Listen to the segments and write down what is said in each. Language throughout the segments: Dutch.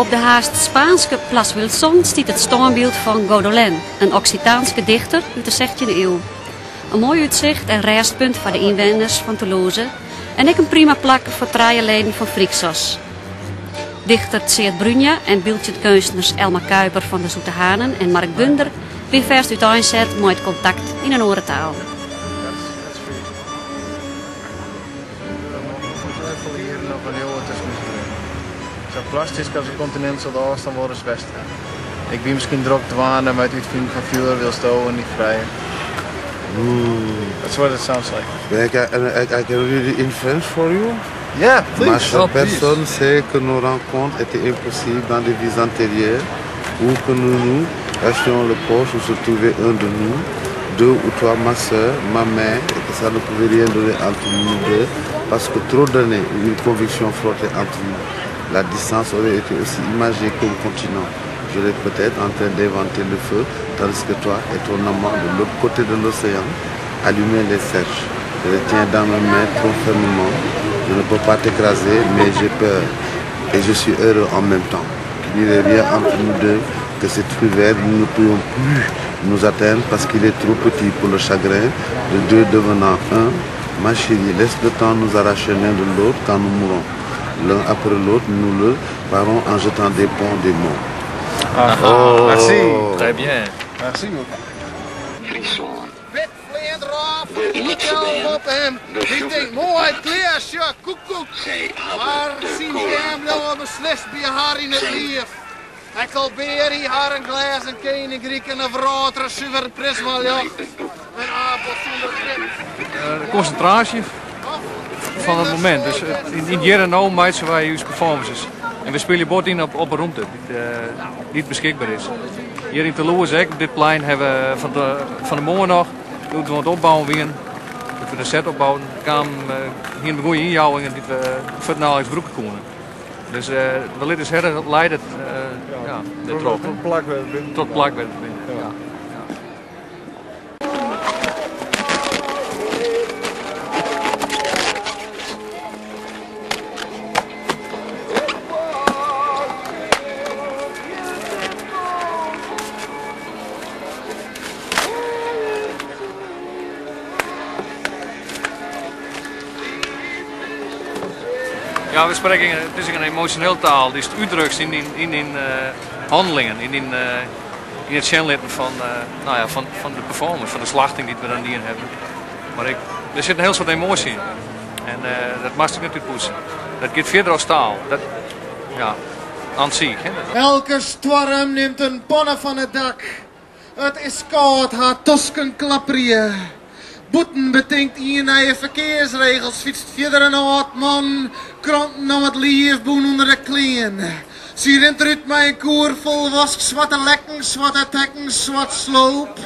Op de haast Spaanse Plas Wilson stiet het standbeeld van Godolin, een Occitaanse dichter uit de 16e eeuw. Een mooi uitzicht en restpunt voor de inwoners van Toulouse en ook een prima plek voor trijenleden van Frixos. Dichter Tseert Brunja en beeldkunstenaars Elma Kuiper van de Zoete Hanen en Mark Bunder weer verst uiteenzet met het contact in een andere taal. Zo plastisch als een continent zal de afstand worden als westen. Ik ben misschien druk te wanen met uitvinding van vuur wil stoven niet vrij. That's what it sounds like. I can read it in French for you. Yeah, please. Ma chère personne sait que nos rencontres étaient impossibles dans des vies antérieures où que nous achetions le poche où se trouvait un de nous, deux ou trois, ma soeur, ma mère, et que ça ne pouvait rien donner entre nous deux parce que trop d'années où une conviction flottait entre nous. La distance aurait été aussi imagée qu'un continent. Je l'ai peut-être en train d'inventer le feu, tandis que toi et ton amant de l'autre côté de l'océan allumez les cerches. Je les tiens dans mes mains trop fermement. Je ne peux pas t'écraser, mais j'ai peur. Et je suis heureux en même temps. Qu'il n'y ait rien entre nous deux, que cette rivière, nous ne pourrons plus nous atteindre parce qu'il est trop petit pour le chagrin, de deux devenant un. Ma chérie, laisse le temps nous arracher l'un de l'autre quand nous mourrons. L'un après l'autre, nous le parons en jetant des ponts des mots. Oh, merci. Très bien. Merci beaucoup. Frisson. Ik op hem. Ik denk, mooi, kleers, ja, koekoek. Maar zien we hem nou beslist bij haar in het lief. Ik al beer haar een glas en geen Griek en een vrouw, een zuiver prisma, ja. Een appel zonder grip. De concentratie van het moment. Dus in jaren nou maken wij onze performances. En we spelen bord in op een ruimte die niet beschikbaar is. Hier in Toulouse, op dit plein, hebben we van de morgen nog, toen we het opbouwen weer, toen we de set opbouwen, kwamen hier een goede injouwingen die we voor het nauwelijks broeken konden. Dus we lieten dus leiden Tot plak werd binnen. tot plak werd het binnen. Ja. Ja, we spreken, het is een emotioneel taal die is uitdrukt in handelingen, in het zenletten van de performance, van de slachting die we dan hier hebben. Maar er zit een heel soort emotie in. En dat mag ik natuurlijk poetsen. Dat gaat verder als taal. Dat, ja, aan zich. Elke storm neemt een bonne van het dak. Het is koud, haar tosken klapperieën. Boeten betinkt hier naar je verkeersregels, fietst verder een oud man, krant nou het liefboen onder de klien. Zie rent eruit mijn koer vol wask, zwarte lekken, zwarte tekken, zwart sloop.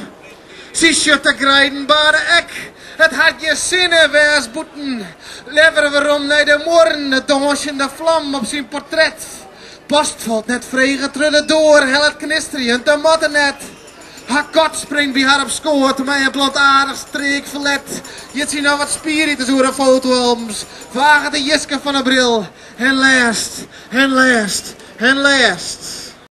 Zie je te grijdenbare ek, het had je zinnen wees boeten. Leveren we om naar de morgen, de dansende vlam op zijn portret. Post valt net vregen trullen door, hel het knisterend, de matten net. Haar kot springt bij haar op schoot, mij een plantaardig streek verlet. Je ziet nou wat spiritus door de fotoalbums. Vagen de jiske van een bril. En last, en last, en last.